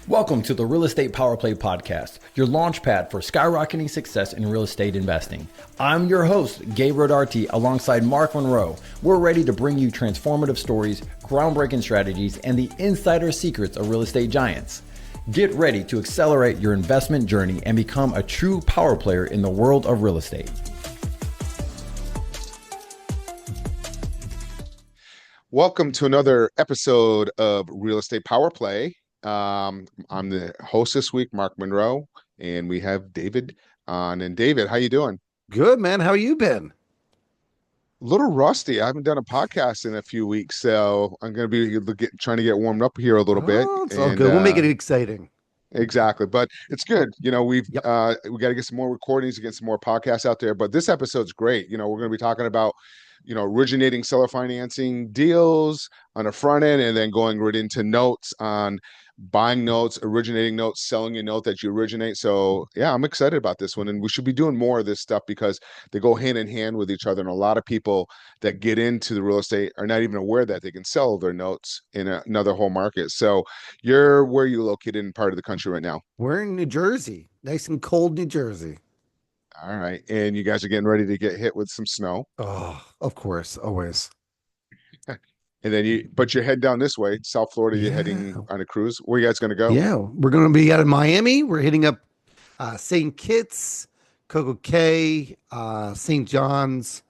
Welcome to the Real Estate Power Play Podcast, your launch pad for skyrocketing success in real estate investing. I'm your host, Gabe Rodarte, alongside Mark Monroe. We're ready to bring you transformative stories, groundbreaking strategies, and the insider secrets of real estate giants. Get ready to accelerate your investment journey and become a true power player in the world of real estate. Welcome to another episode of Real Estate Power Play. I'm the host this week, Mark Monroe, and we have David on. And David, how you doing? Good, man. How you been? A little rusty. I haven't done a podcast in a few weeks, so I'm going to be trying to get warmed up here a little bit. It's all good. We'll make it exciting. Exactly, but it's good. We got to get some more recordings, get some more podcasts out there. But this episode's great. We're going to be talking about originating seller financing deals on the front end, and then going right into notes on buying notes, originating notes, selling a note that you originate. So yeah, I'm excited about this one, and we should be doing more of this stuff because they go hand in hand with each other. And a lot of people that get into the real estate are not even aware that they can sell their notes in another whole market. So where are you located in part of the country right now? We're in New Jersey, nice and cold New Jersey. All right. And you guys are getting ready to get hit with some snow. Oh, of course, always. And then you're heading down this way, South Florida. You're heading on a cruise. Where are you guys going to go? Yeah, we're going to be out of Miami. We're hitting up St. Kitts, Coco Cay, St. John's,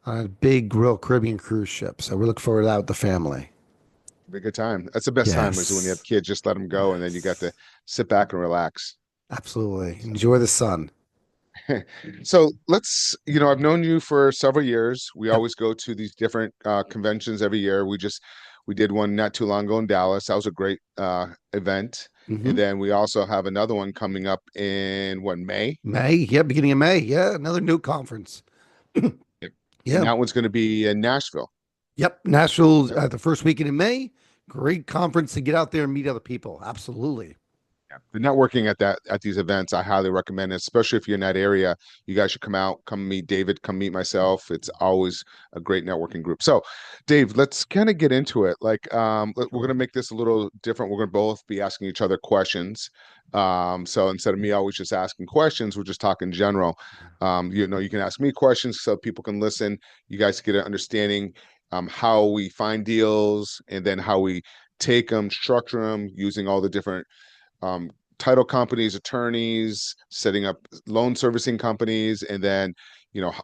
on a big Royal Caribbean cruise ship. So we're looking forward to that with the family. Be a good time. That's the best time is when you have kids. Just let them go, and then you got to sit back and relax. Absolutely. Enjoy the sun. So I've known you for several years. We always go to these different conventions every year. We did one not too long ago in Dallas. That was a great event. Mm-hmm. And then we also have another one coming up in May? Beginning of May. Yeah, another new conference. Yep. Yeah. And that one's going to be in Nashville. Yep. Nashville the first weekend in May. Great conference to get out there and meet other people. Absolutely. Yeah. The networking at these events, I highly recommend it, especially if you're in that area. You guys should come out, come meet David, come meet myself. It's always a great networking group. So, Dave, let's kind of get into it. We're going to make this a little different. We're going to both be asking each other questions. So instead of me always just asking questions, we're just talking general. You can ask me questions so people can listen. You guys get an understanding how we find deals, and then how we take them, structure them using all the different title companies, attorneys, setting up loan servicing companies, and then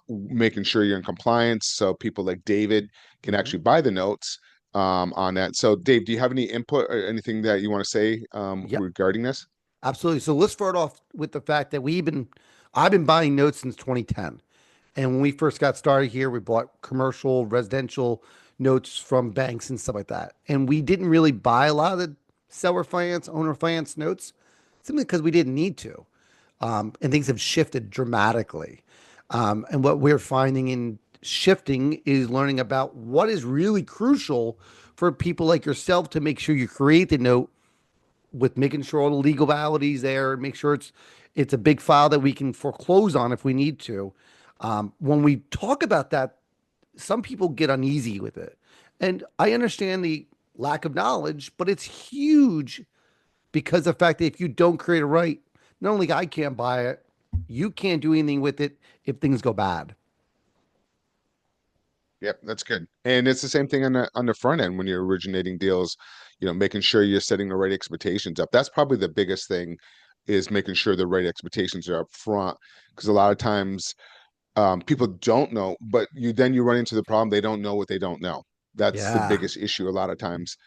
making sure you're in compliance so people like David can actually buy the notes on that. So Dave, do you have any input or anything that you want to say regarding this? Absolutely. So let's start off with the fact that I've been buying notes since 2010. And when we first got started here, we bought commercial, residential notes from banks and stuff like that. And we didn't really buy a lot of the seller finance, owner finance notes, simply because we didn't need to. And things have shifted dramatically. And what we're finding in shifting is learning about what is really crucial for people like yourself to make sure you create the note with making sure all the legalities there, make sure it's a big file that we can foreclose on if we need to. When we talk about that, some people get uneasy with it. And I understand the lack of knowledge, but it's huge because of the fact that if you don't create a right, not only I can't buy it, you can't do anything with it if things go bad. Yep, that's good. And it's the same thing on the front end when you're originating deals, making sure you're setting the right expectations up. That's probably the biggest thing, is making sure the right expectations are up front, because a lot of times people don't know, but you run into the problem. They don't know what they don't know. That's the biggest issue a lot of times.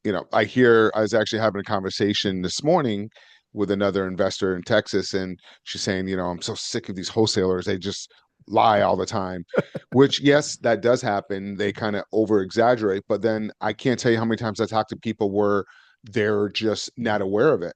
I was actually having a conversation this morning with another investor in Texas, and she's saying, I'm so sick of these wholesalers. They just lie all the time, which, yes, that does happen. They kind of over exaggerate, but then I can't tell you how many times I talk to people where they're just not aware of it,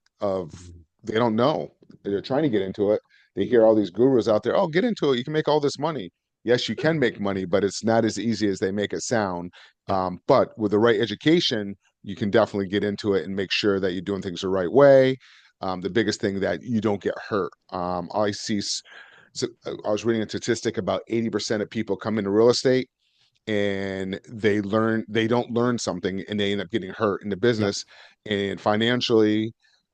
they don't know. They're trying to get into it. They hear all these gurus out there. Oh, get into it. You can make all this money. Yes, you can make money, but it's not as easy as they make it sound. But with the right education, you can definitely get into it and make sure that you're doing things the right way. The biggest thing, that you don't get hurt. I was reading a statistic about 80% of people come into real estate and they don't learn something, and they end up getting hurt in the business and financially,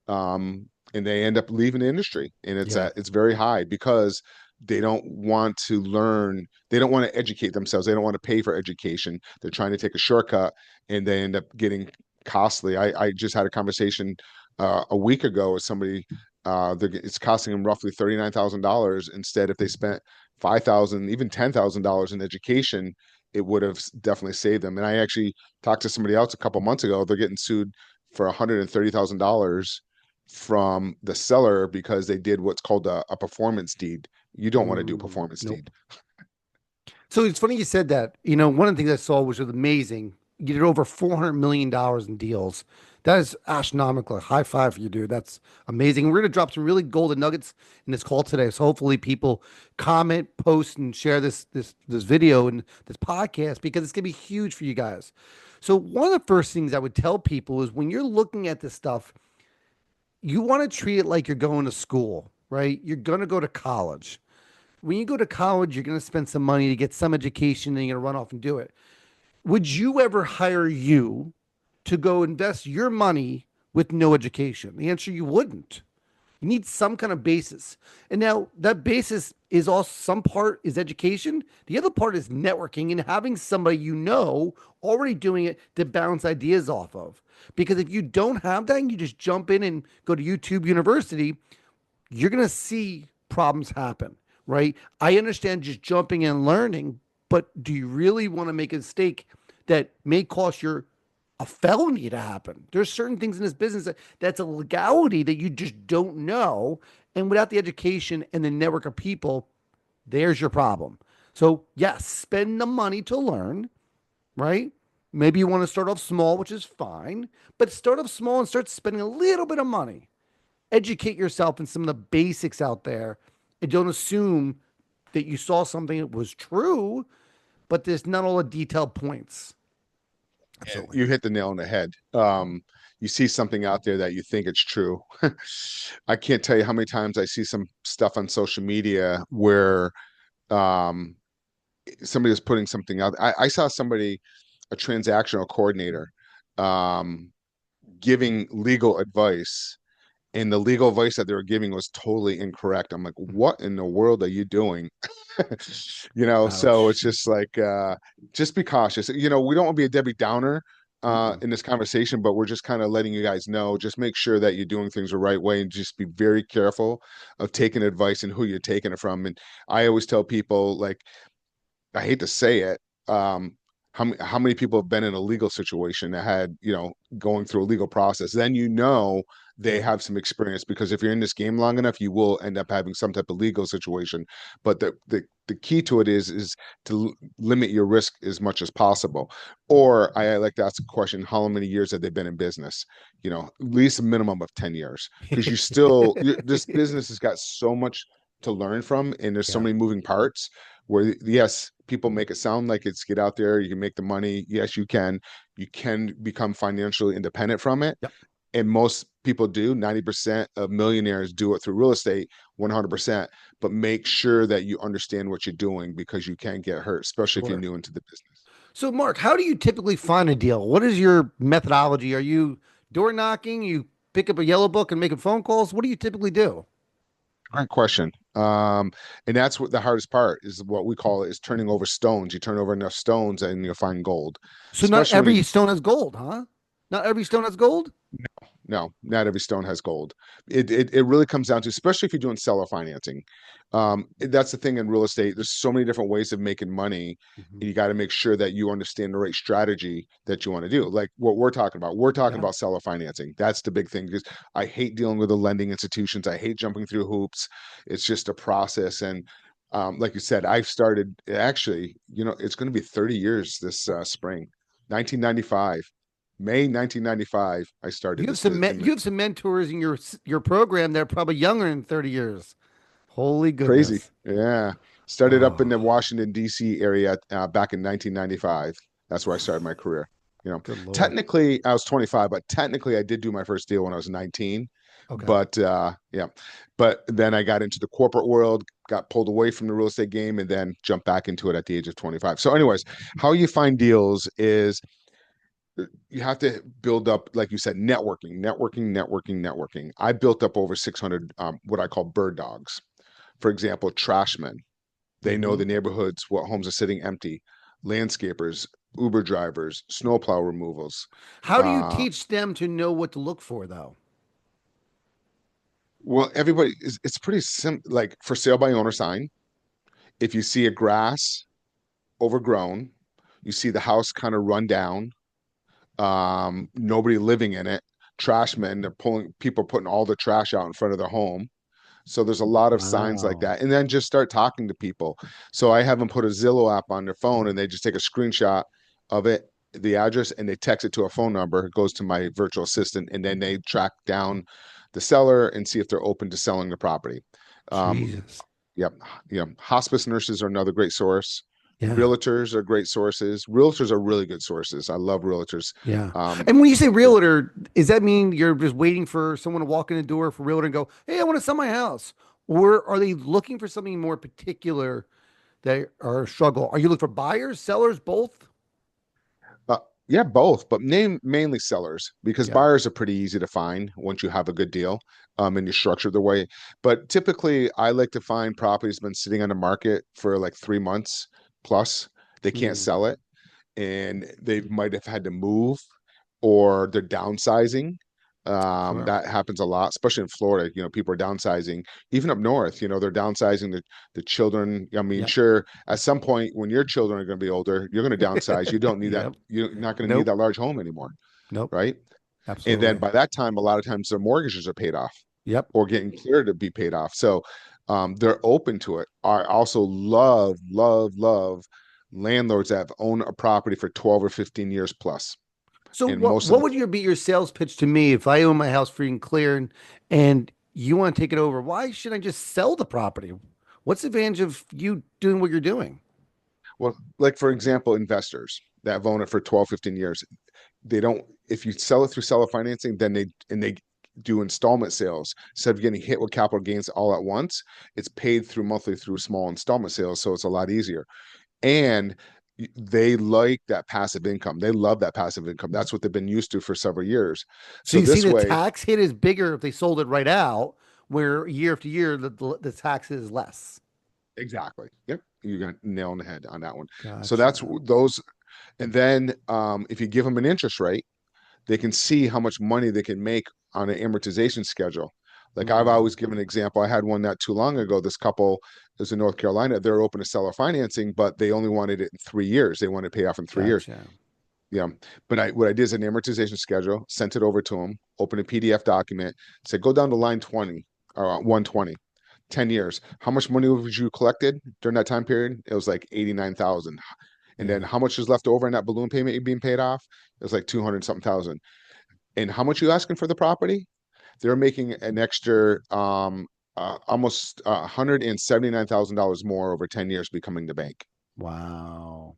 and they end up leaving the industry, and Yeah. it's very high because they don't want to learn, they don't want to educate themselves, they don't want to pay for education, they're trying to take a shortcut, and they end up getting costly. I just had a conversation a week ago with somebody. It's costing them roughly $39,000. Instead, if they spent 5,000, even $10,000 in education, it would have definitely saved them. And I actually talked to somebody else a couple months ago. They're getting sued for $130,000 from the seller because they did what's called a performance deed. You don't want to do performance Nope. deed. So it's funny you said that. One of the things I saw which was amazing. You did over $400 million in deals. That is astronomical. High five for you, dude. That's amazing. We're going to drop some really golden nuggets in this call today. So hopefully people comment, post, and share this video and this podcast because it's going to be huge for you guys. So one of the first things I would tell people is when you're looking at this stuff, you want to treat it like you're going to school, right? You're going to go to college. When you go to college, you're going to spend some money to get some education and you're going to run off and do it. Would you ever hire you to go invest your money with no education? The answer, you wouldn't. You need some kind of basis. And now that basis is also, some part is education. The other part is networking and having somebody already doing it to bounce ideas off of. Because if you don't have that and you just jump in and go to YouTube University, you're going to see problems happen, right? I understand just jumping in and learning, but do you really want to make a mistake that may cost you a felony to happen? There's certain things in this business that's a legality that you just don't know. And without the education and the network of people, there's your problem. So yes, spend the money to learn, right? Maybe you want to start off small, which is fine, but start off small and start spending a little bit of money. Educate yourself in some of the basics out there and don't assume that you saw something that was true, but there's not all the detailed points. Absolutely. You hit the nail on the head. You see something out there that you think it's true. I can't tell you how many times I see some stuff on social media where um, somebody is putting something out. I saw somebody, a transactional coordinator, um, giving legal advice, and the legal advice that they were giving was totally incorrect. I'm like, what in the world are you doing? So it's Ouch. just like, just be cautious. We don't want to be a Debbie Downer Mm-mm. in this conversation, but we're just kind of letting you guys know, just make sure that you're doing things the right way and just be very careful of taking advice and who you're taking it from. And I always tell people, like, I hate to say it, how many people have been in a legal situation that had, going through a legal process, then they have some experience, because if you're in this game long enough, you will end up having some type of legal situation. But the key to it is to limit your risk as much as possible. Or I like to ask the question, how many years have they been in business? At least a minimum of 10 years, because this business has got so much to learn from, and there's so Yeah, many moving parts where, yes, people make it sound like it's get out there, you can make the money. Yes, you can become financially independent from it. yep, And most people do. 90% of millionaires do it through real estate, 100%. But make sure that you understand what you're doing, because you can get hurt, especially if you're sure. new into the business. So, Mark, how do you typically find a deal? What is your methodology? Are you door knocking? You pick up a yellow book and making phone calls? What do you typically do? Great question. And that's what the hardest part is, what we call it, is turning over stones. You turn over enough stones and you'll find gold, So, not especially when you every stone has gold, huh? Not every stone has gold? No, not every stone has gold. It really comes down to, especially if you're doing seller financing. That's the thing in real estate. There's so many different ways of making money, Mhm. and you got to make sure that you understand the right strategy that you want to do. Like what we're talking about. We're talking Yeah. about seller financing. That's the big thing, because I hate dealing with the lending institutions. I hate jumping through hoops. It's just a process. And like you said, I've started, actually, it's going to be 30 years this spring, 1995. May 1995, I started this You have some mentors in your program that are probably younger than 30 years. Holy crazy. goodness. Yeah. Started up in Oh, the Washington, D.C. area back in 1995. That's where I started my career. good Lord. Technically, I was 25, but technically, I did do my first deal when I was 19. Okay. But yeah, but then I got into the corporate world, got pulled away from the real estate game, and then jumped back into it at the age of 25. So, anyways, how you find deals is You have to build up, like you said, networking. I built up over 600 what I call bird dogs. For example, trashmen. They know Hmm. the neighborhoods, what homes are sitting empty, landscapers, Uber drivers, snowplow removals. How do you Uh, teach them to know what to look for, though? well, everybody is, it's pretty simple. Like for sale by owner sign, if you see a grass overgrown, you see the house kind of run down, nobody living in it, trash men, they're pulling, people putting all the trash out in front of their home. So there's a lot of signs like Wow. that. And then just start talking to people. So I have them put a Zillow app on their phone and they just take a screenshot of it, the address, and they text it to a phone number. It goes to my virtual assistant, and then they track down the seller and see if they're open to selling the property. Um, Jesus. yep. Hospice nurses are another great source. Yeah. Realtors are great sources. Realtors are really good sources. I love realtors. Yeah. Um, And when you say realtor, does that mean you're just waiting for someone to walk in the door for realtor and go, "Hey, I want to sell my house"? Or are they looking for something more particular that are a struggle? Are you looking for buyers, sellers, both? Uh, yeah, both, but mainly sellers because Yeah. buyers are pretty easy to find once you have a good deal, and you structure the way. But typically, I like to find properties been sitting on the market for like 3 months plus. They can't Mm, sell it, and they might have had to move or they're downsizing. sure. That happens a lot, especially in Florida. People are downsizing. Even up north, they're downsizing the children. I mean, Yep. sure, at some point when your children are going to be older, you're going to downsize. You don't need that. Yep. You're not going to need Nope. that large home anymore, Nope. right? And then Absolutely. by that time, a lot of times their mortgages are paid off Yep. or getting clear to be paid off. So they're open to it. I also love landlords that have owned a property for 12 or 15 years plus. So And what most of what the would be your sales pitch to me if I own my house free and clear and you want to take it over? Why should I just sell the property? What's the advantage of you doing what you're doing? Well, like for example, investors that have owned it for 12, 15 years, they don't, if you sell it through seller financing, then they do installment sales. Instead of getting hit with capital gains all at once, it's paid through monthly through small installment sales. So it's a lot easier. And they like that passive income. They love that passive income. That's what they've been used to for several years. So So you see this the way, tax hit is bigger if they sold it right out, where year after year the tax is less. exactly. Yep. You got nail on the head on that one. So that's Gotcha. those. And then if you give them an interest rate, they can see how much money they can make on an amortization schedule. Like I've Mm, always given an example. I had one not too long ago. This couple is in North Carolina. They're open to seller financing, but they only wanted it in 3 years. They wanted to pay off in 3 years. gotcha. Yeah. But what I did is an amortization schedule, sent it over to them, open a PDF document, said, go down to line 20 or 120, 10 years. How much money would you collected during that time period? It was like 89,000. And then Yeah. how much is left over in that balloon payment you're being paid off? It was like 200 something thousand. And how much you asking for the property? They're making an extra almost $179,000 more over 10 years becoming the bank. Wow.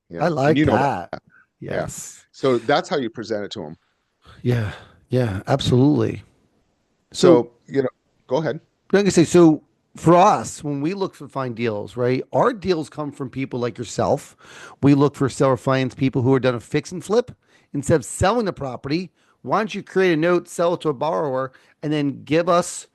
Yeah. I And like you know that. that. Yeah. Yes. So that's how you present it to them. Yeah. Yeah. Absolutely. So So, go ahead. like I say, so for us, when we look for find deals, right? Our deals come from people like yourself. We look for seller finance people who are done a fix and flip. Instead of selling the property, why don't you create a note, sell it to a borrower, and then give us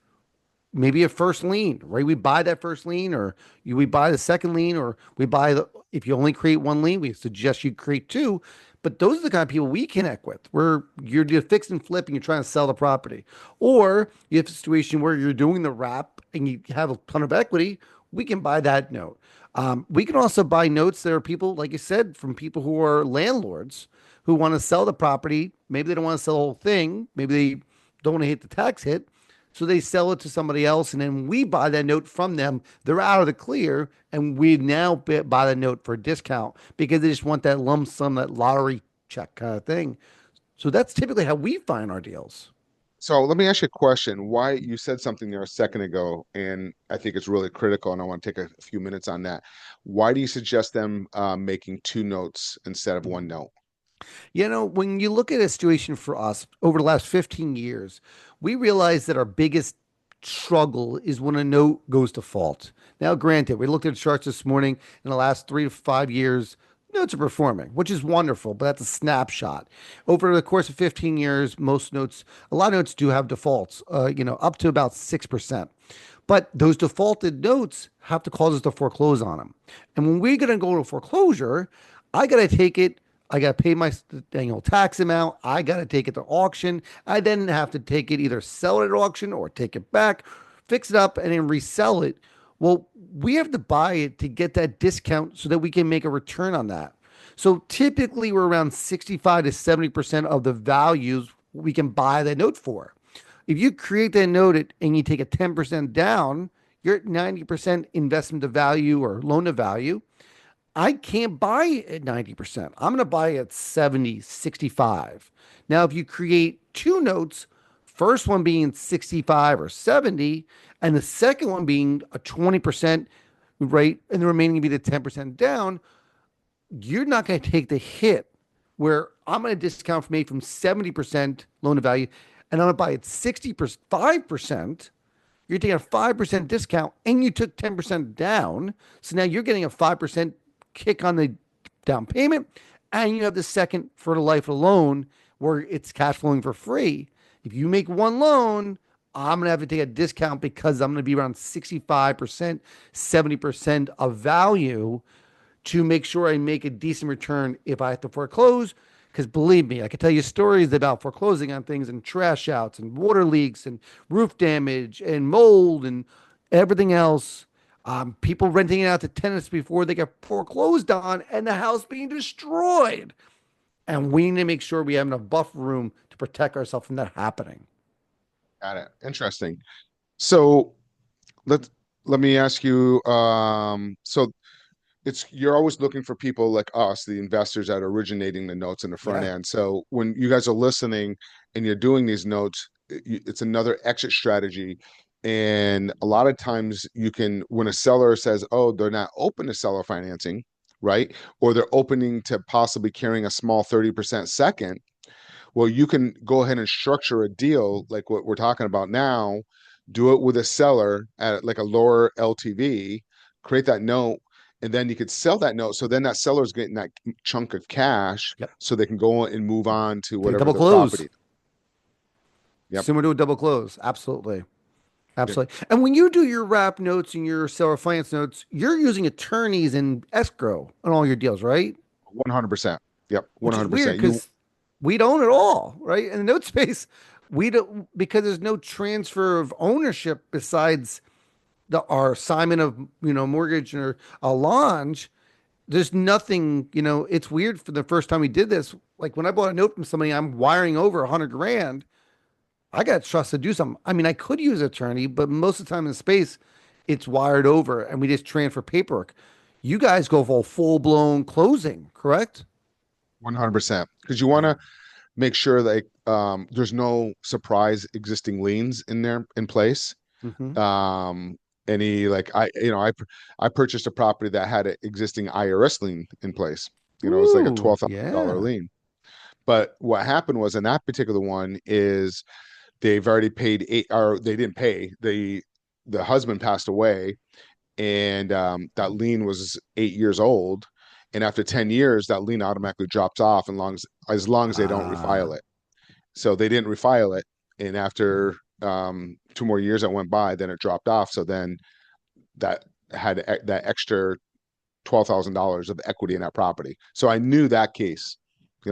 maybe a first lien, right? We buy that first lien, or we buy the second lien, or we buy the, if you only create one lien, we suggest you create two. But those are the kind of people we connect with, where you're doing fix and flip and you're trying to sell the property. Or you have a situation where you're doing the wrap and you have a ton of equity, we can buy that note. We can also buy notes. There are people, like you said, from people who are landlords who want to sell the property. Maybe they don't want to sell the whole thing. Maybe they don't want to hit the tax hit. So they sell it to somebody else, and then we buy that note from them. They're out of the clear, and we now buy the note for a discount because they just want that lump sum, that lottery check kind of thing. So that's typically how we find our deals. So let me ask you a question. Why you said something there a second ago, and I think it's really critical, and I want to take a few minutes on that. Why do you suggest them making two notes instead of one note? When you look at a situation for us over the last 15 years, we realize that our biggest struggle is when a note goes to fault. Now, granted, we looked at charts this morning in the last 3 to 5 years. notes are performing, which is wonderful, but that's a snapshot. Over the course of 15 years, a lot of notes do have defaults, up to about 6%. But those defaulted notes have to cause us to foreclose on them. And when we're going to go to foreclosure, I got to take it. I got to pay my annual tax amount. I got to take it to auction. I then have to take it, either sell it at auction or take it back, fix it up, and then resell it. Well, we have to buy it to get that discount so that we can make a return on that. So typically we're around 65 to 70% of the values we can buy that note for. If you create that note and you take a 10% down, you're at 90% investment to value or loan to value. I can't buy it at 90%. I'm going to buy it at 70, 65. Now, if you create two notes, first one being 65 or 70, and the second one being a 20% rate, and the remaining be the 10% down, you're not going to take the hit where I'm going to discount from 70% loan to value, and I'm going to buy it 65%. You're taking a 5% discount, and you took 10% down. So now you're getting a 5% kick on the down payment, and you have the second for the life of the loan where it's cash flowing for free. If you make one loan, I'm going to have to take a discount because I'm going to be around 65%, 70% of value to make sure I make a decent return if I have to foreclose. Because believe me, I can tell you stories about foreclosing on things and trash outs and water leaks and roof damage and mold and everything else. People renting it out to tenants before they get foreclosed on and the house being destroyed. And we need to make sure we have enough buffer room to protect ourselves from that happening. Got it. Interesting. So let me ask you, so you're always looking for people like us, the investors that are originating the notes in the front end. So when you guys are listening and you're doing these notes, it's another exit strategy. And a lot of times when a seller says, oh, they're not open to seller financing, right? Or they're opening to possibly carrying a small 30% second. Well, you can go ahead and structure a deal like what we're talking about now, do it with a seller at like a lower LTV, create that note, and then you could sell that note. So then that seller's getting that chunk of cash so they can go and move on to whatever the property. Similar to a double close. Absolutely. Absolutely. Yeah. And when you do your wrap notes and your seller finance notes, you're using attorneys and escrow on all your deals, right? 100%. Yep. 100%. Because we don't at all, right? In the note space, we don't, because there's no transfer of ownership besides our assignment of, mortgage or a launch. There's nothing, it's weird. For the first time we did this, like when I bought a note from somebody, I'm wiring over $100,000. I got trust to do something. I mean, I could use an attorney, but most of the time in the space, it's wired over and we just transfer paperwork. You guys go for a full-blown closing, correct? 100%. Because you want to make sure that there's no surprise existing liens in place. Mm-hmm. I purchased a property that had an existing IRS lien in place. It was like a $12,000 lien. But what happened was in that particular one is they've already paid they didn't pay. The husband passed away, and that lien was 8 years old. And after 10 years, that lien automatically drops off as long as they don't refile it. So they didn't refile it. And after 2 more years that went by, then it dropped off. So then that had that extra $12,000 of equity in that property. So I knew that case,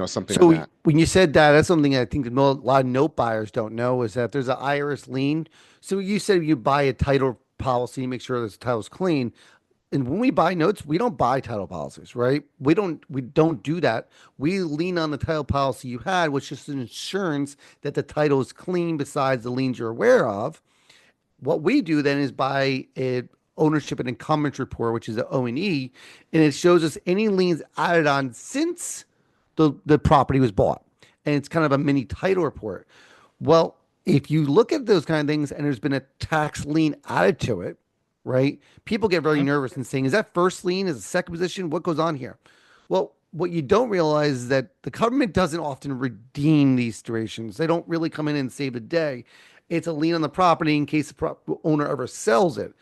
something like that. When you said that, that's something I think a lot of note buyers don't know, is that there's an IRS lien. So you said you buy a title policy, make sure the title's clean. And when we buy notes, we don't buy title policies, right? We don't do that. We lean on the title policy you had, which is an insurance that the title is clean besides the liens you're aware of. What we do then is buy an ownership and incumbents report, which is an O&E, and it shows us any liens added on since the property was bought. And it's kind of a mini title report. Well, if you look at those kind of things and there's been a tax lien added to it, right? People get very nervous and saying, is that first lien? Is it second position? What goes on here? Well, what you don't realize is that the government doesn't often redeem these situations. They don't really come in and save the day. It's a lien on the property in case the owner ever sells it.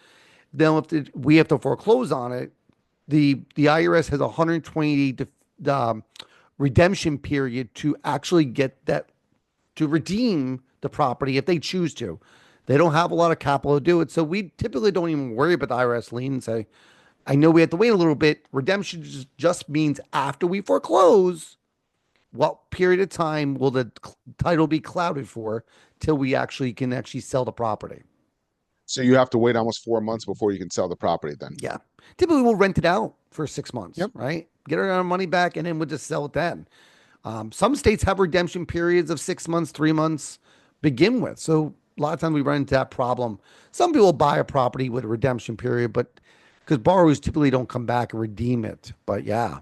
Then if we have to foreclose on it, the IRS has a 120 redemption period to actually get that, to redeem the property if they choose to. They don't have a lot of capital to do it. So we typically don't even worry about the IRS lien and say, I know we have to wait a little bit. Redemption just means after we foreclose, what period of time will the title be clouded for till we actually can actually sell the property? So you have to wait almost 4 months before you can sell the property then. Yeah. Typically we'll rent it out for 6 months, Yep. right? Get our money back and then we'll just sell it then. Some states have redemption periods of 6 months, 3 months begin with. So a lot of times we run into that problem. Some people buy a property with a redemption period, but because borrowers typically don't come back and redeem it. But yeah.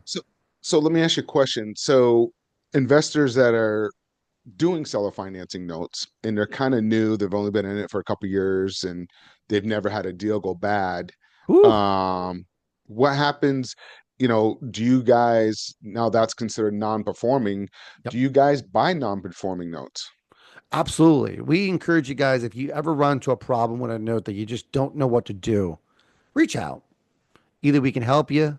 So let me ask you a question. So investors that are doing seller financing notes and they're kind of new, they've only been in it for a couple of years and they've never had a deal go bad. Whew. What happens, do you guys, now that's considered non-performing, Yep. do you guys buy non-performing notes? Absolutely. We encourage you guys, if you ever run into a problem with a note that you just don't know what to do, reach out. Either we can help you,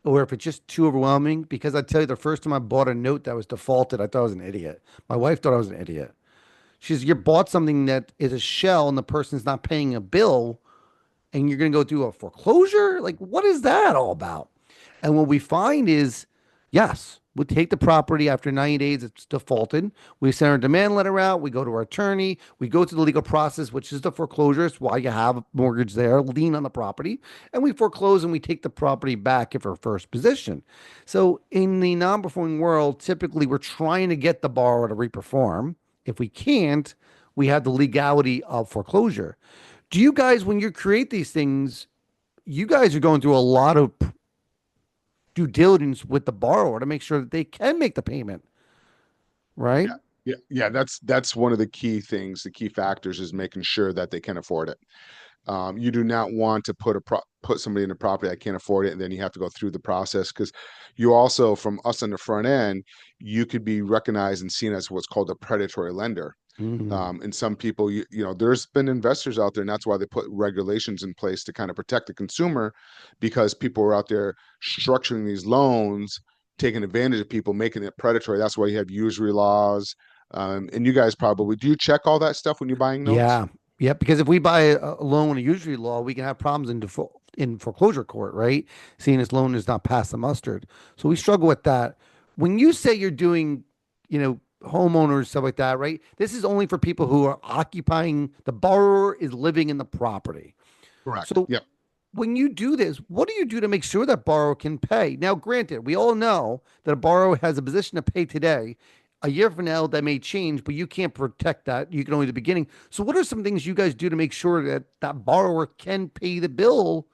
or if it's just too overwhelming, because I tell you, the first time I bought a note that was defaulted, I thought I was an idiot. My wife thought I was an idiot. She says, you bought something that is a shell and the person's not paying a bill and you're going to go through a foreclosure? Like, what is that all about? And what we find is, yes, we take the property after 90 days, it's defaulted. We send our demand letter out. We go to our attorney. We go through the legal process, which is the foreclosure. It's why you have a mortgage there, lien on the property. And we foreclose and we take the property back if we're first position. So in the non-performing world, typically we're trying to get the borrower to reperform. If we can't, we have the legality of foreclosure. Do you guys, when you create these things, you guys are going through a lot of due diligence with the borrower to make sure that they can make the payment, right? Yeah. That's one of the key things. The key factors is making sure that they can afford it. You do not want to put somebody in a property that can't afford it, and then you have to go through the process, because you also, from us on the front end, you could be recognized and seen as what's called a predatory lender. And some people, there's been investors out there, and that's why they put regulations in place to kind of protect the consumer, because people are out there structuring these loans, taking advantage of people, making it predatory. That's why you have usury laws. And you guys probably, do you check all that stuff when you're buying notes? Yeah. Yeah. Because if we buy a loan in a usury law, we can have problems in default in foreclosure court, right? Seeing this loan is not past the mustard. So we struggle with that. When you say you're doing, homeowners, stuff like that, right? This is only for people who are occupying, the borrower is living in the property. Correct. So Yep. when you do this, what do you do to make sure that borrower can pay? Now, granted, we all know that a borrower has a position to pay today. A year from now, that may change, but you can't protect that. You can only do the beginning. So what are some things you guys do to make sure that that borrower can pay the bill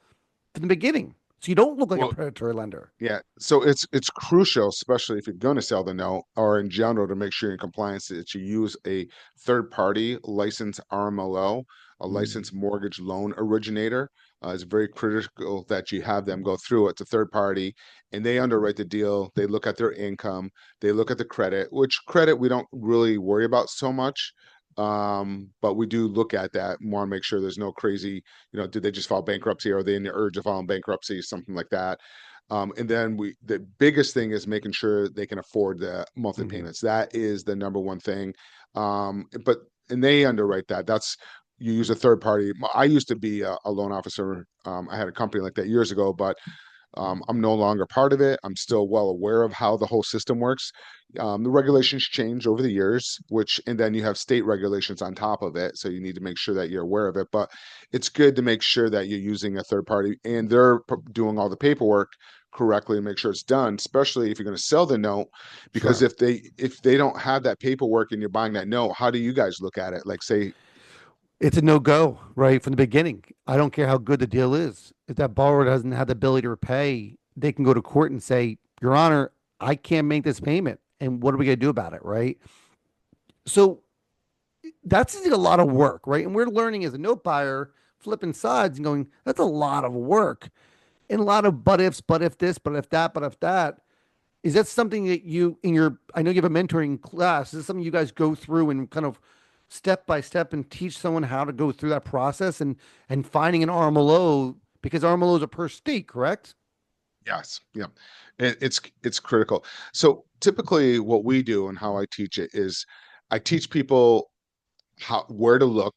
from the beginning, so you don't look like a predatory lender? Yeah, so it's crucial, especially if you're going to sell the note, or in general, to make sure you're in compliance, that you use a third-party licensed RMLO, a licensed mortgage loan originator. It's very critical that you have them go through it. It's a third party, and they underwrite the deal. They look at their income. They look at the credit, which credit we don't really worry about so much. But we do look at that and want to make sure there's no crazy, did they just file bankruptcy? Are they in the urge of filing bankruptcy? Something like that. And then the biggest thing is making sure they can afford the monthly payments. That is the number one thing. And they underwrite that. You use a third party. I used to be a loan officer. I had a company like that years ago, but I'm no longer part of it. I'm still well aware of how the whole system works. The regulations change over the years, and then you have state regulations on top of it. So you need to make sure that you're aware of it. But it's good to make sure that you're using a third party and they're doing all the paperwork correctly and make sure it's done, especially if you're going to sell the note, because Sure. if they don't have that paperwork and you're buying that note, how do you guys look at it? Like, say, It's a no-go right from the beginning. I don't care how good the deal is. If that borrower doesn't have the ability to repay, they can go to court and say, Your Honor, I can't make this payment. And what are we going to do about it, right? So that's a lot of work, right? And we're learning as a note buyer, flipping sides and going, that's a lot of work. And a lot of but ifs, but if this, but if that, but if that. Is that something that I know you have a mentoring class. Is this something you guys go through and kind of step by step and teach someone how to go through that process and finding an RMLO, because RMLOs are per state, correct? Yes, yeah, it's critical. So typically, what we do and how I teach it is, I teach people where to look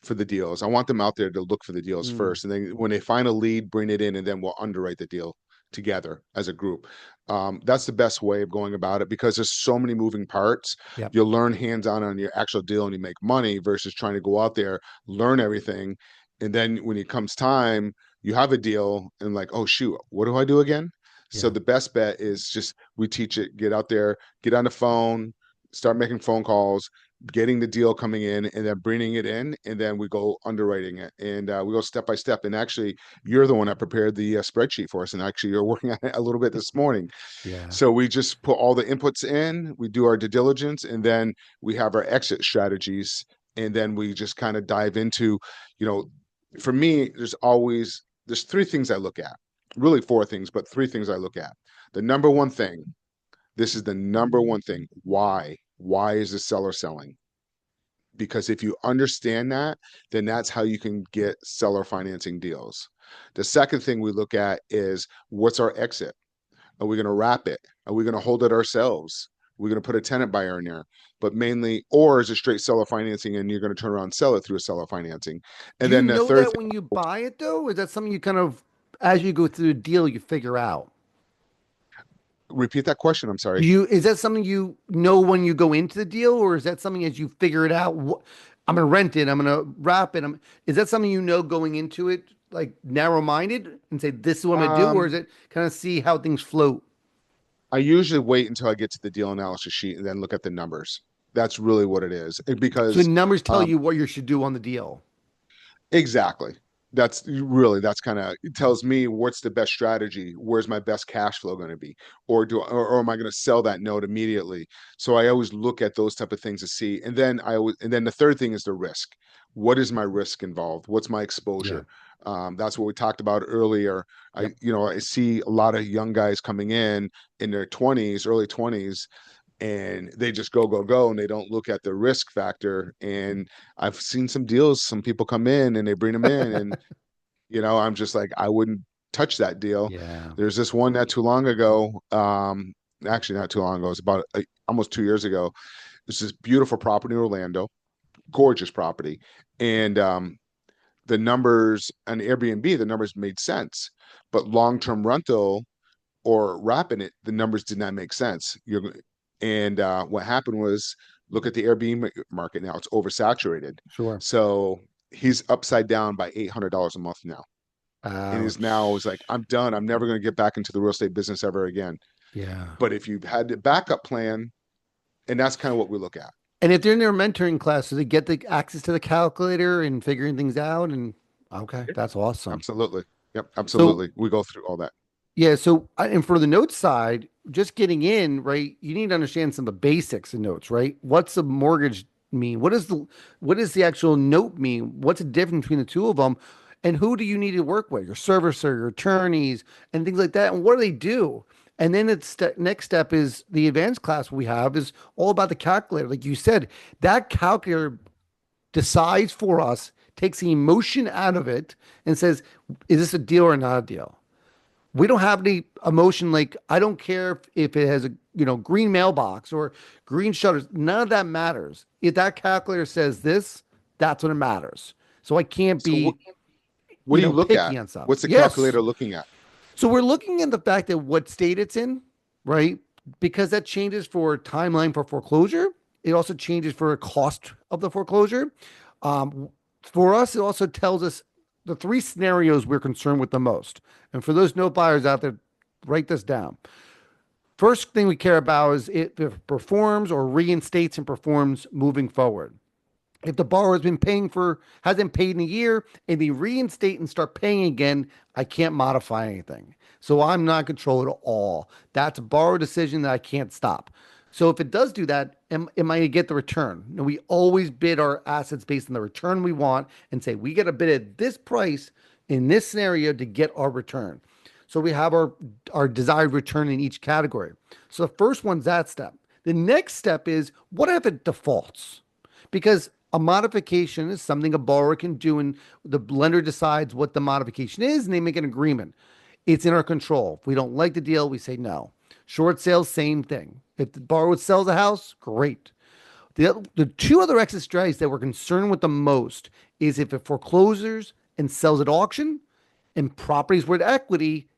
for the deals. I want them out there to look for the deals Mm, first, and then when they find a lead, bring it in, and then we'll underwrite the deal together as a group. That's the best way of going about it because there's so many moving parts. yep. You'll learn hands-on on your actual deal and you make money versus trying to go out there, learn everything, and then when it comes time, you have a deal and like, oh shoot, what do I do again? So Yeah. the best bet is just we teach it, get out there, get on the phone, start making phone calls, getting the deal coming in and then bringing it in, and then we go underwriting it, and we go step by step. And actually, you're the one that prepared the spreadsheet for us, and actually you're working on it a little bit this morning. Yeah. So we just put all the inputs in, we do our due diligence, and then we have our exit strategies, and then we just kind of dive into, you know, for me, there's three things I look at, really four things, but three things I look at. The number one thing, this is the number one thing. Why is the seller selling? Because if you understand that, then that's how you can get seller financing deals. The second thing we look at is, what's our exit? Are we going to wrap it? Are we going to hold it ourselves? We're going to put a tenant buyer in there, but mainly, or is it straight seller financing and you're going to turn around and sell it through a seller financing? Do And you then the know third that when you buy it though? Or is that something you kind of, as you go through the deal, you figure out? repeat that question. I'm Do sorry. you, is that something you know when you go into the deal, or is that something as you figure it out? I'm going to rent it. I'm going to wrap it. Is that something you know going into it, like narrow-minded, and say this is what I'm going to do, or is Um, it kind of see how things float? I usually wait until I get to the deal analysis sheet and then look at the numbers. That's really what it is. So the Because numbers tell um, you what you should do on the deal. exactly. That's kind of, it tells me what's the best strategy. Where's my best cash flow going to be? Or am I going to sell that note immediately? So I always look at those type of things to see. And then the third thing is the risk. What is my risk involved? What's my Yeah. exposure? That's what we talked about earlier. Yep. I see a lot of young guys coming in their 20s, early 20s, and they just go, and they don't look at the risk factor. And I've seen some deals, some people come in and they bring them in, and I'm just like, I wouldn't touch that deal. Yeah. There's this one not too long ago, actually not too long ago, it's about almost 2 years ago. It's this beautiful property in Orlando, gorgeous property, and the numbers on Airbnb, the numbers made sense, but long-term rental or wrapping it, the numbers did not make sense. And what happened was, look at the Airbnb market now; it's oversaturated. Sure. So he's upside down by $800 a month now, and is now Ouch. is like, I'm done. I'm never going to get back into the real estate business ever again. Yeah. But if you've had the backup plan, and that's kind of what we look at. And if they're in their mentoring class, do they get the access to the calculator and figuring things out? And okay, Yeah, that's awesome. absolutely. Yep, So absolutely. We go through all that. yeah, so and for the notes side, just getting in, right? You need to understand some of the basics in notes, right? What's a mortgage mean? What does the actual note mean? What's the difference between the two of them? And who do you need to work with? Your servicer, your attorneys, and things like that. And what do they do? And then next step is the advanced class we have is all about the calculator. Like you said, that calculator decides for us, takes the emotion out of it, and says, is this a deal or not a deal? We don't have any emotion. Like I don't care if it has a green mailbox or green shutters. None of that matters. If that calculator says this, that's when it matters. So I can't So be what do you look picky at? on stuff. What's the Yes. calculator looking at? So we're looking at the fact that what state it's in, right? Because that changes for timeline for foreclosure. It also changes for a cost of the foreclosure. Um, for us, it also tells us the three scenarios we're concerned with the most. And for those note buyers out there, write this down. First thing we care about is if it performs or reinstates and performs moving forward. If the borrower hasn't paid in a year and they reinstate and start paying again, I can't modify anything. So I'm not in control at all. That's a borrower decision that I can't stop. So if it does do that, am I going to get the return? No, we always bid our assets based on the return we want and say we get to bid at this price in this scenario to get our return. So we have our desired return in each category. So the first one's that step. The next step is, what if it defaults? Because a modification is something a borrower can do, and the lender decides what the modification is, and they make an agreement. It's in our control. If we don't like the deal, we say no. Short sales, same thing. If the borrower sells a house, great. The two other exit strategies that we're concerned with the most is if it forecloses and sells at auction and properties with equity,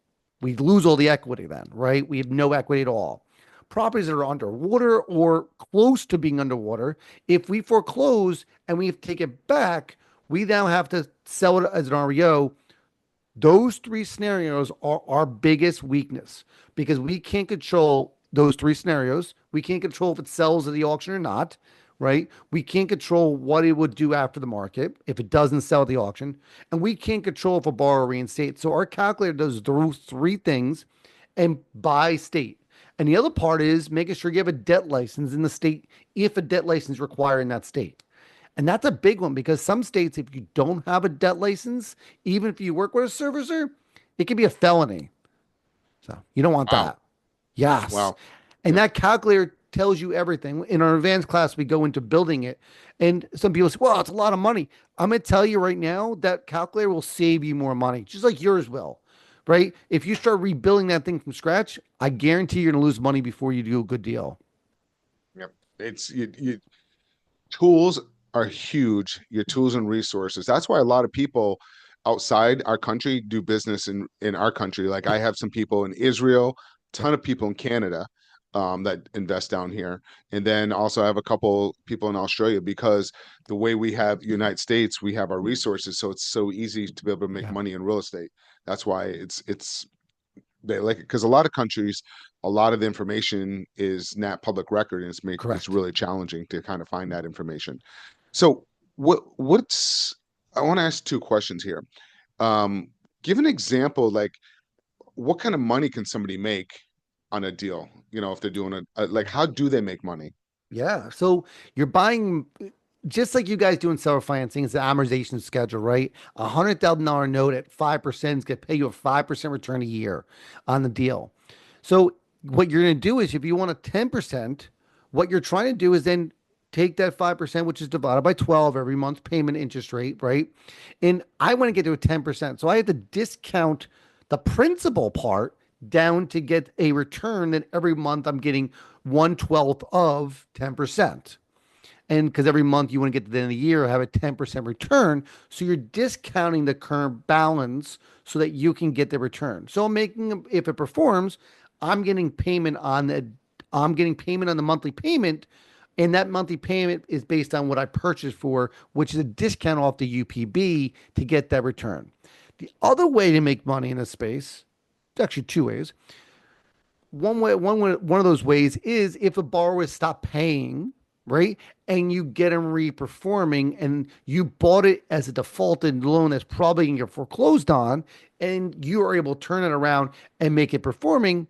we lose all the equity then, right? We have no equity at all. Properties that are underwater or close to being underwater, if we foreclose and we have to take it back, we now have to sell it as an REO. Those three scenarios are our biggest weakness because we can't control those three scenarios. We can't control if it sells at the auction or not, right? We can't control what it would do after the market if it doesn't sell at the auction. And we can't control if a borrower reinstates. So our calculator does those three things and by state. And the other part is making sure you have a debt license in the state if a debt license is required in that state. And that's a big one because some states, if you don't have a debt license, even if you work with a servicer, it can be a felony. So you don't want Wow. that. Yes. Wow. And Yeah. that calculator tells you everything. In our advanced class, we go into building it. And some people say, well, it's a lot of money. I'm going to tell you right now that calculator will save you more money, just like yours will, right? If you start rebuilding that thing from scratch, I guarantee you're going to lose money before you do a good deal. Yep. It's tools are huge, your tools and resources. That's why a lot of people outside our country do business in our country. Like I have some people in Israel, ton of people in Canada that invest down here. And then also I have a couple people in Australia because the way we have United States, we have our resources. So it's so easy to be able to make Yeah. money in real estate. That's why it's they like it because a lot of countries, a lot of the information is not public record, and it's Correct. really challenging to kind of find that information. So what's I want to ask two questions here. Give an example, like what kind of money can somebody make on a deal? You know, if they're doing like how do they make money? Yeah. So you're buying just like you guys do in seller financing, it's the amortization schedule, right? $100,000 note at 5% is going to pay you a 5% return a year on the deal. So what you're going to do is if you want a 10%, what you're trying to do is then take that 5%, which is divided by 12 every month payment interest rate, right? And I want to get to a 10%. So I have to discount the principal part down to get a return that every month I'm getting 1/12 of 10%. And because every month you want to get to the end of the year, have a 10% return. So you're discounting the current balance so that you can get the return. So I'm making, if it performs, I'm getting payment on the monthly payment. And that monthly payment is based on what I purchased for, which is a discount off the UPB to get that return. The other way to make money in this space, it's actually two ways. One of those ways is if the borrower stop paying, right? And you get them reperforming and you bought it as a defaulted loan that's probably going to get foreclosed on, and you are able to turn it around and make it performing,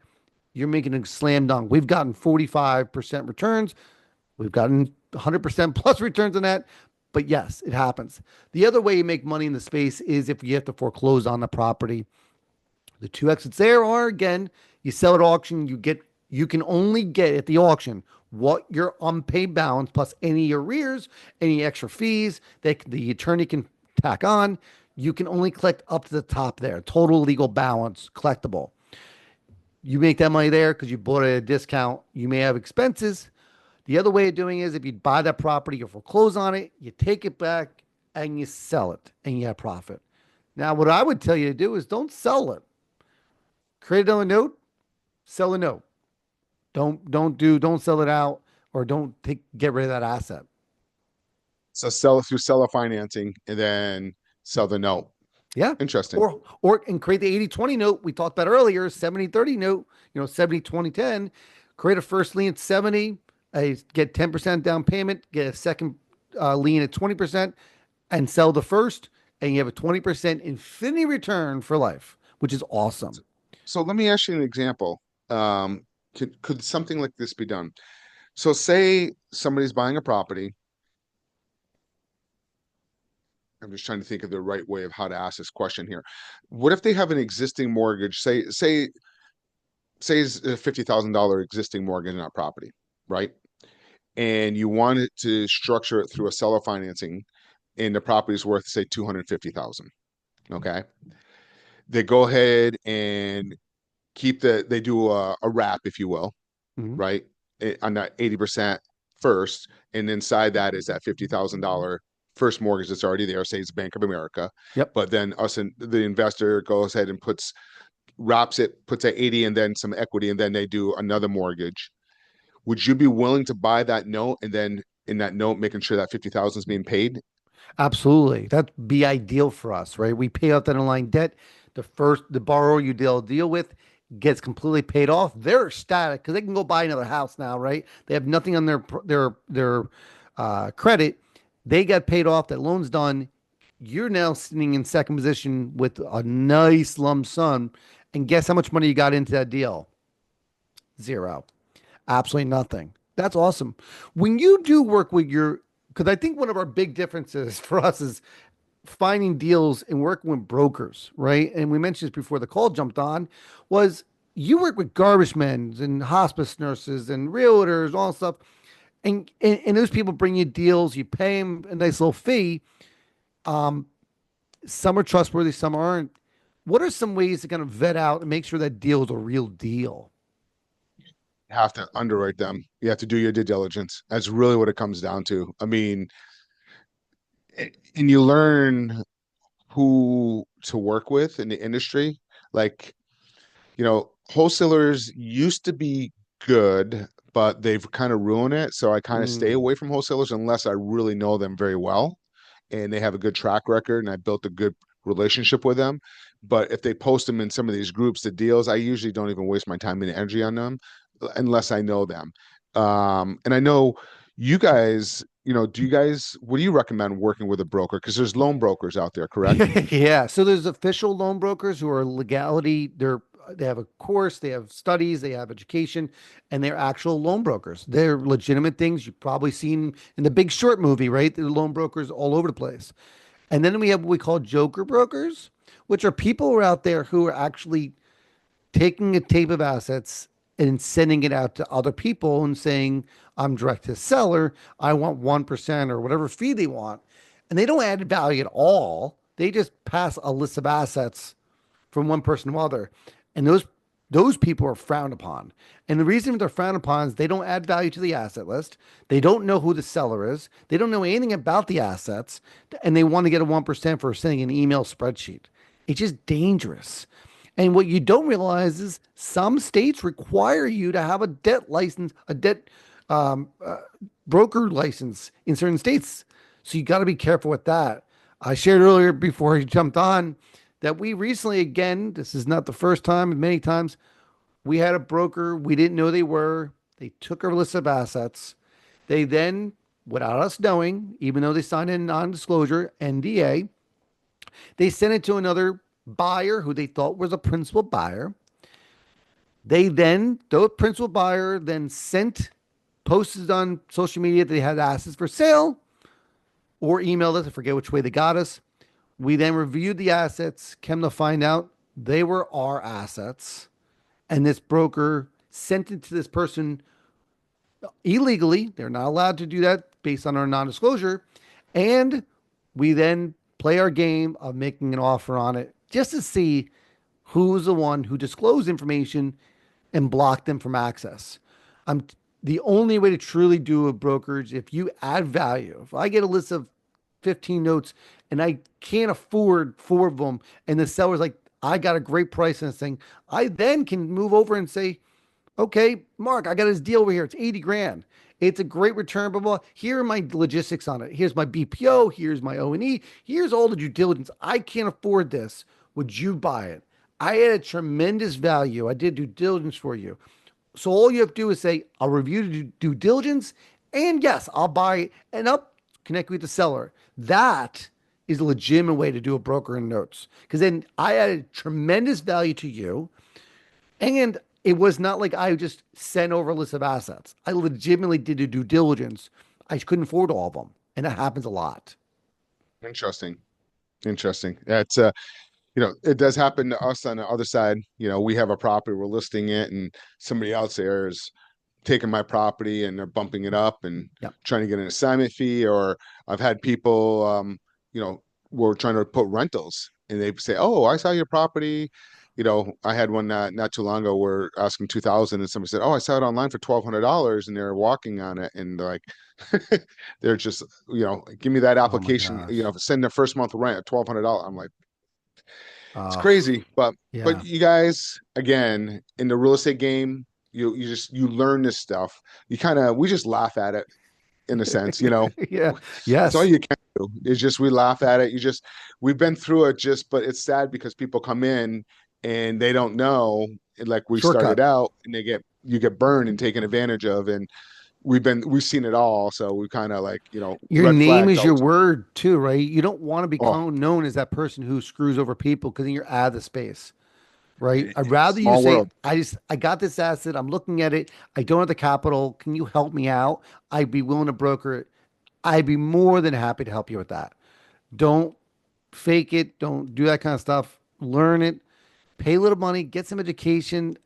you're making a slam dunk. We've gotten 45% returns. We've gotten 100% plus returns on that. But yes, it happens. The other way you make money in the space is if you have to foreclose on the property. The two exits there are, again, you sell at auction, you can only get at the auction what your unpaid balance plus any arrears, any extra fees that the attorney can tack on. You can only collect up to the top there, total legal balance collectible. You make that money there because you bought it at a discount. You may have expenses. The other way of doing it is if you buy that property, you foreclose on it, you take it back and you sell it and you have profit. Now, what I would tell you to do is don't sell it. Create another note, sell a note. Don't sell it out or get rid of that asset. So sell it through seller financing and then sell the note. Yeah. Interesting. And create the 80/20 note we talked about earlier, 70/30 note, 70/20/10. Create a first lien at 70, get 10% down payment, get a second lien at 20%, and sell the first, and you have a 20% infinity return for life, which is awesome. So let me ask you an example. Could something like this be done? So say somebody's buying a property. I'm just trying to think of the right way of how to ask this question here. What if they have an existing mortgage, say it's a $50,000 existing mortgage on that property, right? And you wanted to structure it through a seller financing and the property is worth, say, $250,000. Okay. they go ahead and they do a wrap, if you will, Mhm. right? On that 80% first. And inside that is that $50,000 first mortgage that's already there, say it's Bank of America. Yep. But then the investor goes ahead and wraps it, puts at 80 and then some equity, and then they do another mortgage. Would you be willing to buy that note and then in that note making sure that 50,000 is being paid? Absolutely. That'd be ideal for us, right? We pay off that underlying debt. The borrower you deal with gets completely paid off. They're ecstatic because they can go buy another house now, right? They have nothing on their credit. They got paid off. That loan's done. You're now sitting in second position with a nice lump sum. And guess how much money you got into that deal? Zero. Absolutely nothing. That's awesome. When you do work with because I think one of our big differences for us is finding deals and working with brokers, right? And we mentioned this before the call jumped on, was you work with garbage men and hospice nurses and realtors, all that stuff. And those people bring you deals, you pay them a nice little fee. Um, some are trustworthy, some aren't. What are some ways to kind of vet out and make sure that deal is a real deal? Have to underwrite them. You have to do your due diligence. That's really what it comes down to. I mean, and you learn who to work with in the industry. Like, wholesalers used to be good, but they've kind of ruined it. So I kind of stay Mm. away from wholesalers unless I really know them very well and they have a good track record and I built a good relationship with them. But if they post them in some of these groups, the deals, I usually don't even waste my time and energy on them unless I know them. And I know you guys, what do you recommend working with a broker? Because there's loan brokers out there, correct? Yeah. So there's official loan brokers who are legality. They have a course, they have studies, they have education, and they're actual loan brokers. They're legitimate things you've probably seen in the Big Short movie, right? The loan brokers all over the place. And then we have what we call joker brokers, which are people who are out there who are actually taking a tape of assets and sending it out to other people and saying, I'm direct to seller. I want 1% or whatever fee they want. And they don't add value at all. They just pass a list of assets from one person to other. And those people are frowned upon. And the reason they're frowned upon is they don't add value to the asset list. They don't know who the seller is. They don't know anything about the assets. And they want to get a 1% for sending an email spreadsheet. It's just dangerous. And what you don't realize is some states require you to have a debt license, a debt um, uh, broker license in certain states. So you got to be careful with that. I shared earlier before he jumped on that we recently, again, this is not the first time, many times, we had a broker. We didn't know they were. They took our list of assets. They then, without us knowing, even though they signed a non disclosure NDA, they sent it to another buyer who they thought was a principal buyer. The principal buyer then posted on social media that they had assets for sale or emailed us. I forget which way they got us. We then reviewed the assets, came to find out they were our assets. And this broker sent it to this person illegally. They're not allowed to do that based on our non disclosure. And we then play our game of making an offer on it just to see who's the one who disclosed information and blocked them from access. I'm the only way to truly do a brokerage if you add value. If I get a list of 15 notes and I can't afford four of them, and the seller's like, I got a great price on this thing, I then can move over and say, okay, Mark, I got this deal over here. It's 80 grand. It's a great return, blah, blah. Here are my logistics on it. Here's my BPO. Here's my O&E. Here's all the due diligence. I can't afford this. Would you buy it? I added tremendous value. I did due diligence for you. So all you have to do is say, I'll review the due diligence. And yes, I'll buy it and I'll connect with the seller. That is a legitimate way to do a broker in notes. Because then I added tremendous value to you. And it was not like I just sent over a list of assets. I legitimately did a due diligence. I couldn't afford all of them. And that happens a lot. Interesting. Interesting. That's it does happen to us on the other side. We have a property, we're listing it, and somebody else there is taking my property and they're bumping it up and Yeah. trying to get an assignment fee. Or I've had people, we're trying to put rentals and they say, "Oh, I saw your property." I had one not too long ago where asking 2,000, and somebody said, "Oh, I saw it online for $1,200," and they're walking on it, and they're like, they're just, give me that Oh my application, gosh. send the first month rent at $1,200. I'm like, it's Uh, crazy, but yeah. you guys, again, in the real estate game, you learn this stuff. We just laugh at it in a sense. Yeah. It's all Yes. you can do. It's just we laugh at it. We've been through it, but it's sad because people come in and they don't know, and like we started Shortcut. out, and you get burned and taken advantage of, and we've seen it all. So we kind of like, Your red name flags is all your the time. word too, right? You don't want to Oh, become known as that person who screws over people because then you're out of the space, right? I'd rather you small say, world. I got this asset, I'm looking at it, I don't have the capital. Can you help me out? I'd be willing to broker it. I'd be more than happy to help you with that. Don't fake it. Don't do that kind of stuff. Learn it. Pay a little money, get some education.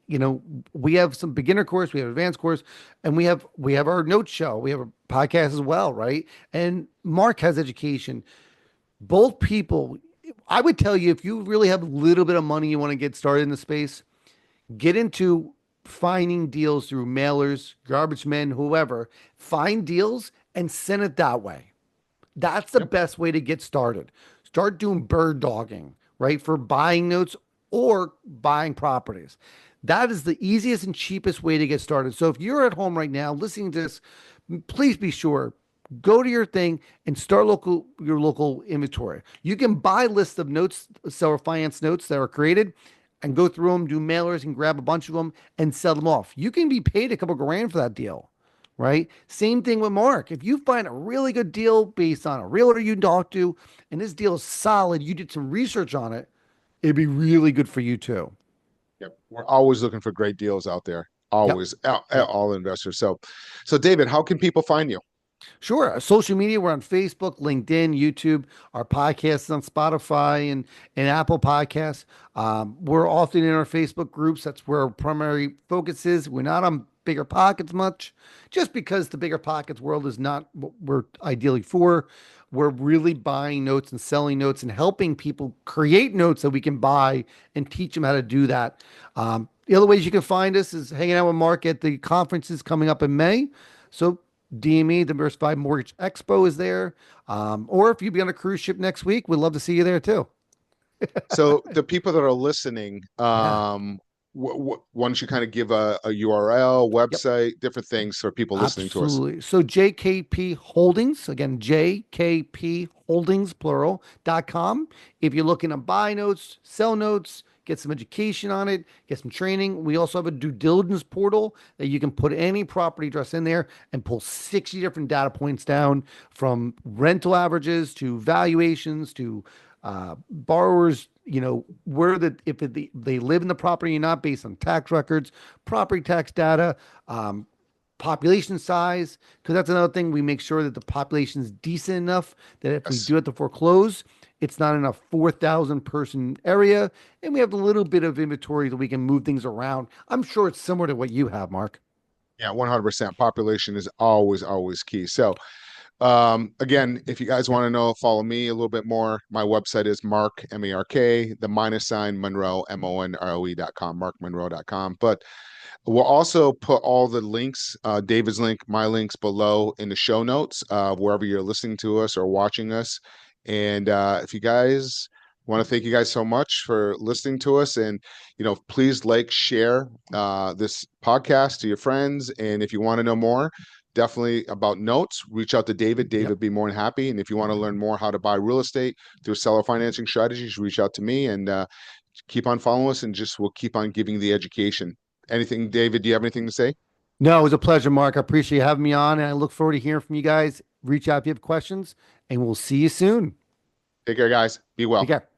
We have some beginner course, we have advanced course, and we have our note show. We have a podcast as well, right? And Mark has education. Both people, I would tell you, if you really have a little bit of money you want to get started in the space, get into finding deals through mailers, garbage men, whoever. Find deals and send it that way. That's the Yep. best way to get started. Start doing bird dogging, right? For buying notes or buying properties. That is the easiest and cheapest way to get started. So if you're at home right now listening to this, please be sure go to your thing and start your local inventory. You can buy lists of notes, seller finance notes that are created and go through them, do mailers and grab a bunch of them and sell them off. You can be paid a couple grand for that deal, right? Same thing with Mark. If you find a really good deal based on a realtor you talk to, and this deal is solid, you did some research on it, it'd be really good for you too. Yep. We're always looking for great deals out there. Yep. Always, Yep. all investors. So David, how can people find you? Sure. Social media, we're on Facebook, LinkedIn, YouTube. Our podcast is on Spotify and Apple Podcasts. We're often in our Facebook groups. That's where our primary focus is. We're not on bigger pockets much, just because the bigger pockets world is not what we're ideally for. We're really buying notes and selling notes and helping people create notes that we can buy and teach them how to do that. The other ways you can find us is hanging out with Mark at the conferences coming up in May. So DME, the Diversified Mortgage Expo is there. Or if you'd be on a cruise ship next week, we'd love to see you there too. So the people that are listening, Yeah. why don't you kind of give a URL, Yep. website, different things for people listening to us? Absolutely. So JKP Holdings, again, JKP Holdings, plural.com. If you're looking to buy notes, sell notes, get some education on it, get some training. We also have a due diligence portal that you can put any property address in there and pull 60 different data points down from rental averages to valuations to borrowers, where they live in the property or not based on tax records, property tax data, population size, because that's another thing. We make sure that the population is decent enough that if we Yes. do have to foreclose, it's not in a 4,000 person area, and we have a little bit of inventory that we can move things around. I'm sure it's similar to what you have, Mark. Yeah, 100%. Population is always key. So, again, if you guys want to know, follow me a little bit more. My website is Mark, Mark, the minus sign Monroe, Monroe.com, markmonroe.com. But we'll also put all the links, David's link, my links below in the show notes, wherever you're listening to us or watching us. And if you guys want to thank you guys so much for listening to us, and please like, share this podcast to your friends. And if you want to know more, definitely about notes, reach out to David. David Yep. would be more than happy. And if you want to learn more how to buy real estate through seller financing strategies, reach out to me, and keep on following us, and just we'll keep on giving the education. Anything, David, do you have anything to say? No, it was a pleasure, Mark. I appreciate you having me on, and I look forward to hearing from you guys. Reach out if you have questions, and we'll see you soon. Take care, guys. Be Take well. care.